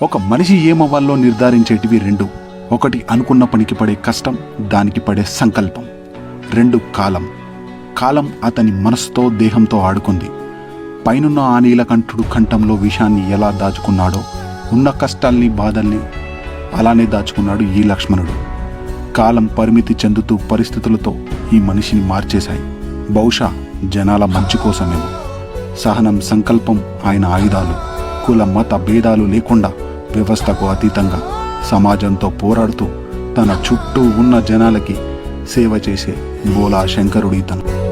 ఒక మనిషి ఏమవ్వాలో నిర్ధారించేటివి రెండు. ఒకటి అనుకున్న పనికి పడే కష్టం, దానికి పడే సంకల్పం. రెండు కాలం. కాలం అతని మనసుతో దేహంతో ఆడుకుంది. పైనున్న ఆ నీలకంఠుడు కంఠంలో విషాన్ని ఎలా దాచుకున్నాడో ఉన్న కష్టాల్ని బాధల్ని అలానే దాచుకున్నాడు ఈ లక్ష్మణుడు. కాలం పరిమితి చెందుతూ పరిస్థితులతో ఈ మనిషిని మార్చేశాయి. బహుశా జనాల మంచి కోసమేమో. సహనం, సంకల్పం ఆయన ఆయుధాలు. కుల మత భేదాలు లేకుండా వ్యవస్థకు అతీతంగా సమాజంతో పోరాడుతూ తన చుట్టూ ఉన్న జనాలకి సేవ చేసే బోలా శంకరుడు ఇతను.